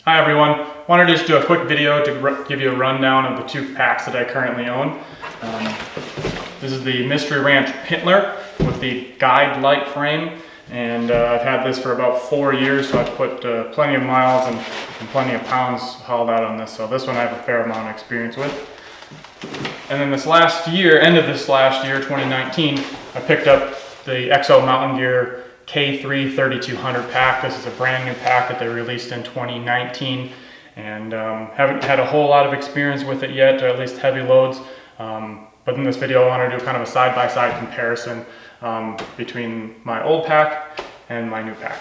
Hi everyone, wanted to just do a quick video to give you a rundown of the two packs that I currently own. This is the Mystery Ranch Pintler with the guide light frame, and I've had this for about 4 years, so I've put plenty of miles and plenty of pounds hauled out on this, so this one I have a fair amount of experience with. And then this last year, end of this last year, 2019, I picked up the EXO MTN Gear K3 3200 pack. This is a brand new pack that they released in 2019, and haven't had a whole lot of experience with it yet, or at least heavy loads. But in this video I want to do kind of a side-by-side comparison between my old pack and my new pack.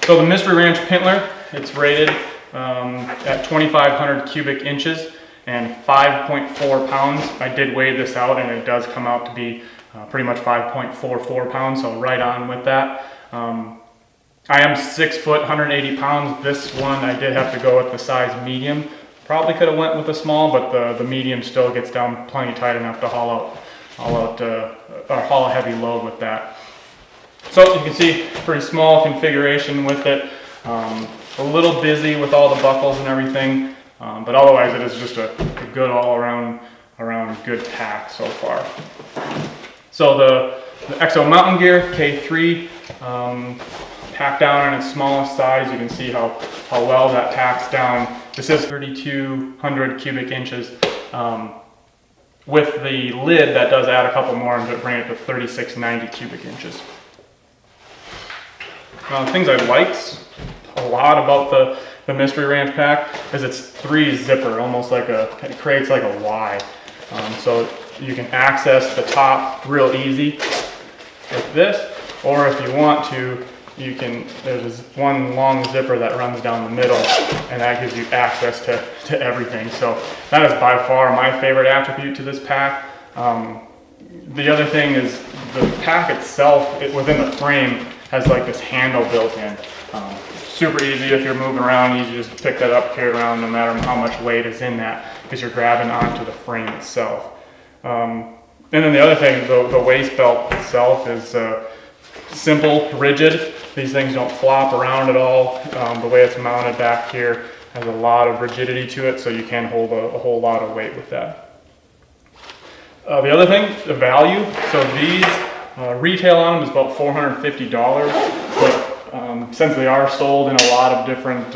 So the Mystery Ranch Pintler, it's rated at 2,500 cubic inches and 5.4 pounds. I did weigh this out and it does come out to be pretty much 5.44 pounds, so right on with that. I am 6 foot, 180 pounds. This one I did have to go with the size medium. Probably could have went with a small, but the medium still gets down plenty tight enough to haul a heavy load with that. So you can see pretty small configuration with it. A little busy with all the buckles and everything, but otherwise it is just a good all around good pack so far. So the EXO MTN Gear K3 packed down in its smallest size. You can see how well that packs down. This is 3,200 cubic inches. With the lid, that does add a couple more and bring it to 3,690 cubic inches. Things I liked a lot about the Mystery Ranch pack is it's 3 zipper, almost like it creates like a Y. So you can access the top real easy with this, or if you want to, there's this one long zipper that runs down the middle, and that gives you access to everything. So that is by far my favorite attribute to this pack. The other thing is the pack itself, within the frame, has like this handle built in. Super easy if you're moving around, you just pick that up, carry it around, no matter how much weight is in that, because you're grabbing onto the frame itself. And then the other thing, the waist belt itself is simple, rigid. These things don't flop around at all. The way it's mounted back here has a lot of rigidity to it, so you can hold a whole lot of weight with that. The other thing, the value. So these retail on them is about $450, but since they are sold in a lot of different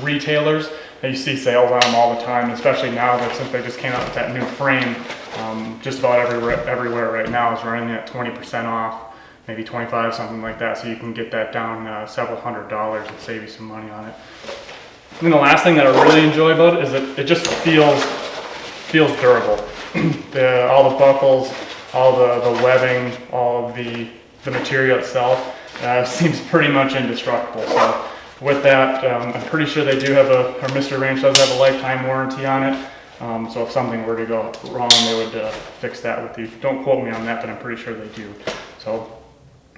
retailers, you see sales on them all the time, especially now that since they just came out with that new frame. Just about everywhere right now is running at 20% off, maybe 25, something like that, so you can get that down several $100s and save you some money on it. And then the last thing that I really enjoy about it is that it just feels durable. All the buckles, all the webbing, all of the material itself seems pretty much indestructible. So with that, I'm pretty sure they do have our Mystery Ranch does have a lifetime warranty on it. So if something were to go wrong, they would fix that with you. Don't quote me on that, but I'm pretty sure they do. So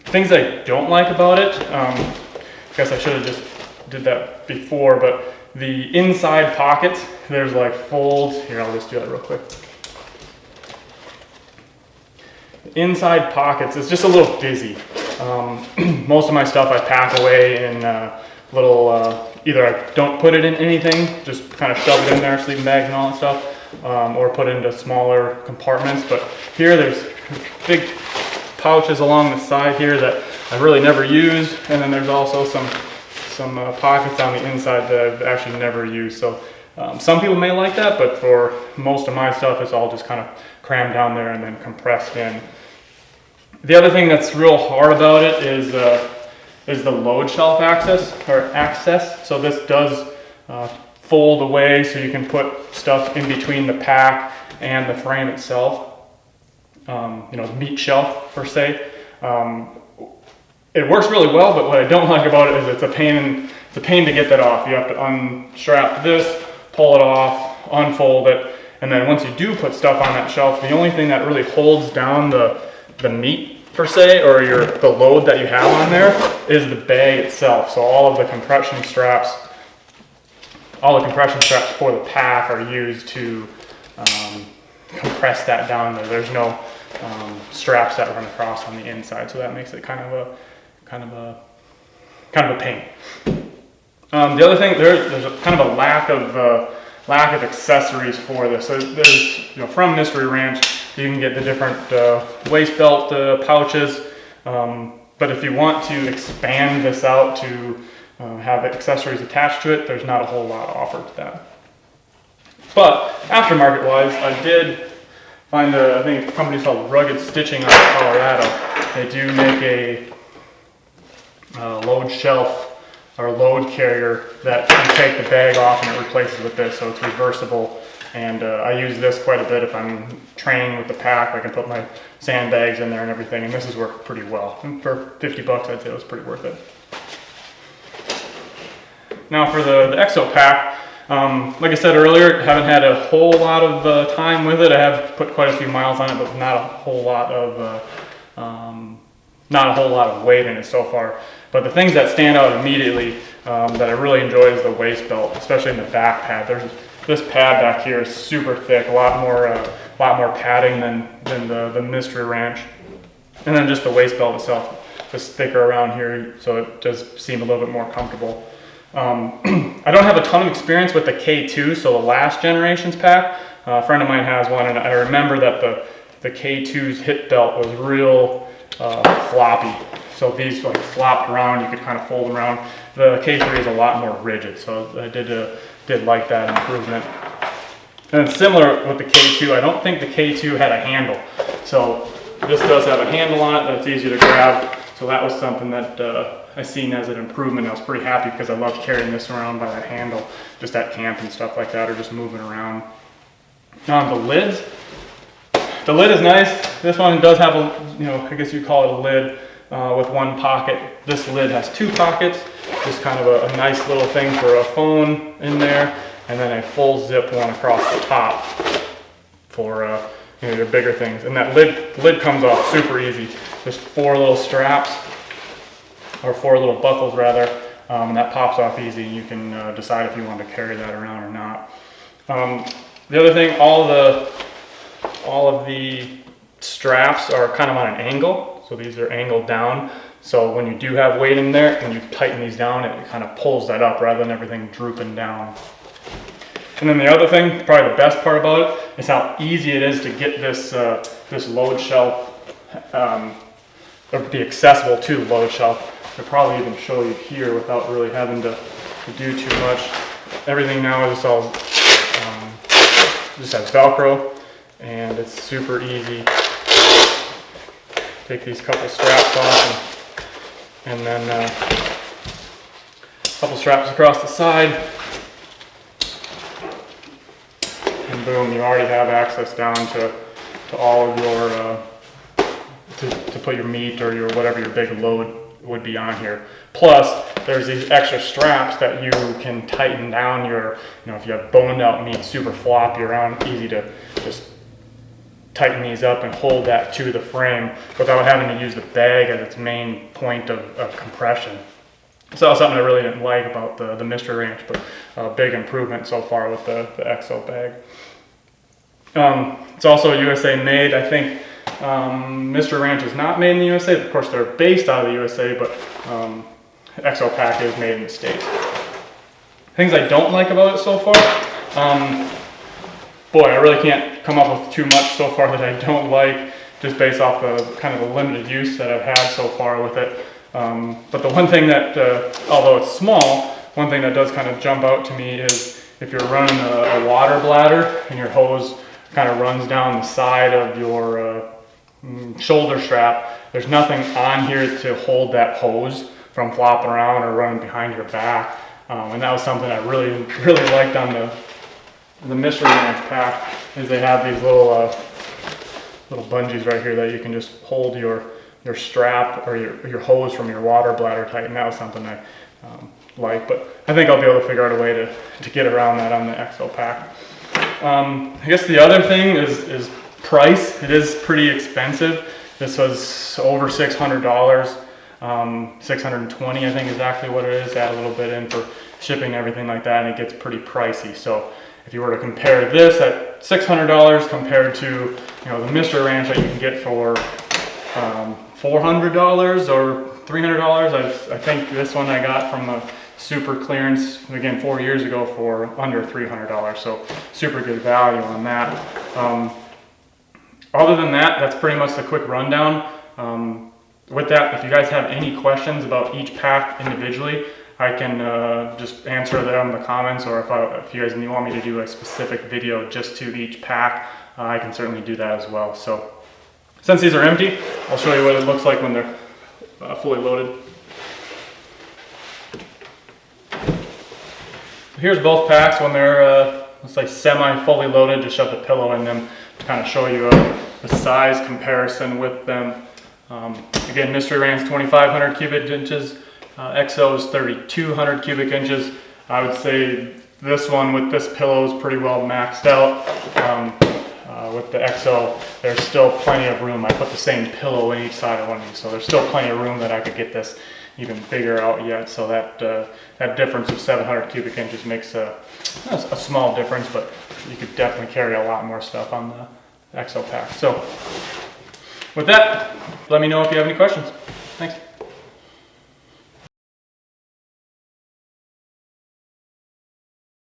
things I don't like about it, I guess I should have just did that before, but the inside pockets, there's like folds. Here, I'll just do that real quick. The inside pockets is just a little busy. Most of my stuff I pack away in little, either I don't put it in anything, just kind of shove it in there, sleeping bags and all that stuff, or put it into smaller compartments. But here there's big pouches along the side here that I've really never used, and then there's also some pockets on the inside that I've actually never used. So some people may like that, but for most of my stuff, it's all just kind of crammed down there and then compressed in. The other thing that's real hard about it is the load shelf access. So this does fold away, so you can put stuff in between the pack and the frame itself. The meat shelf per se. It works really well, but what I don't like about it is it's a pain to get that off. You have to unstrap this, pull it off, unfold it, and then once you do put stuff on that shelf, the only thing that really holds down the meat per se, or the load that you have on there, is the bag itself. So all of the compression straps for the pack are used to compress that down there. There's no straps that run across on the inside, so that makes it kind of a pain. The other thing, there's a kind of a lack of accessories for this. So there's, from Mystery Ranch, you can get the different waist belt pouches. But if you want to expand this out to have accessories attached to it, there's not a whole lot offered to that. But aftermarket wise, I did find I think a company called Rugged Stitching out of Colorado. They do make a load shelf or load carrier that you take the bag off and it replaces with this, so it's reversible. And I use this quite a bit if I'm training with the pack. I can put my sandbags in there and everything, and this has worked pretty well. And for 50 bucks, I'd say it was pretty worth it. Now for the EXO pack, like I said earlier, haven't had a whole lot of time with it. I have put quite a few miles on it, but not a whole lot of weight in it so far. But the things that stand out immediately that I really enjoy is the waist belt, especially in the back pad. This pad back here is super thick, a lot more padding than the Mystery Ranch, and then just the waist belt itself, just thicker around here, so it does seem a little bit more comfortable. I don't have a ton of experience with the K2, so the last generation's pack. A friend of mine has one, and I remember that the K2's hip belt was real floppy. So these like flopped around, you could kind of fold them around. The K3 is a lot more rigid, so I did like that improvement. And similar with the K2, I don't think the K2 had a handle. So this does have a handle on it that's easy to grab. So that was something that I seen as an improvement. I was pretty happy because I love carrying this around by that handle, just at camp and stuff like that, or just moving around. The lids. The lid is nice. This one does have a, I guess you'd call it a lid with one pocket. This lid has two pockets. Just kind of a nice little thing for a phone in there, and then a full zip one across the top for your bigger things. And that lid comes off super easy. There's four little straps, or four little buckles rather, and that pops off easy. You can decide if you want to carry that around or not. The other thing, all of the straps are kind of on an angle, so these are angled down. So when you do have weight in there and you tighten these down, it kind of pulls that up rather than everything drooping down. And then the other thing, probably the best part about it, is how easy it is to get this load shelf, or be accessible to the load shelf. I'll probably even show you here without really having to do too much. Everything now is all just has Velcro, and it's super easy. Take these couple straps off, and then a couple straps across the side, and boom, you already have access down to all of your to put your meat or whatever your big load would be on here. Plus, there's these extra straps that you can tighten down your, if you have boned out meat, super floppy around, easy to just tighten these up and hold that to the frame without having to use the bag as its main point of compression. So that was something I really didn't like about the Mystery Ranch, but a big improvement so far with the EXO bag. It's also USA made. I think Mystery Ranch is not made in the USA. Of course, they're based out of the USA, but EXO pack is made in the States. Things I don't like about it so far. Boy, I really can't come up with too much so far that I don't like, just based off the kind of the limited use that I've had so far with it. But the one thing that, although it's small, one thing that does kind of jump out to me is if you're running a water bladder and your hose kind of runs down the side of your shoulder strap, there's nothing on here to hold that hose from flopping around or running behind your back. And that was something I really liked on the Mystery Ranch pack, is they have these little bungees right here that you can just hold your strap or your hose from your water bladder tight, and that was something I like. But I think I'll be able to figure out a way to get around that on the EXO pack. I guess the other thing is price. It is pretty expensive. This was over $600. 620 I think exactly what it is. Add a little bit in for shipping and everything like that, and it gets pretty pricey. So if you were to compare this at $600 compared to the Mystery Ranch that you can get for $400 or $300, I think this one I got from super clearance, again, 4 years ago for under $300. So super good value on that. Other than that, that's pretty much the quick rundown. With that, if you guys have any questions about each pack individually, I can just answer them in the comments, or if you guys want me to do a specific video just to each pack, I can certainly do that as well. So since these are empty, I'll show you what it looks like when they're fully loaded. Here's both packs when they're, let's say, semi-fully loaded. Just shove the pillow in them to kind of show you the size comparison with them. Again, Mystery Ranch 2,500 cubic inches. EXO is 3,200 cubic inches. I would say this one with this pillow is pretty well maxed out. With the EXO, there's still plenty of room. I put the same pillow in each side of one of these, so there's still plenty of room that I could get this even bigger out yet. So that difference of 700 cubic inches makes a small difference, but you could definitely carry a lot more stuff on the EXO pack. So with that, let me know if you have any questions. Thanks.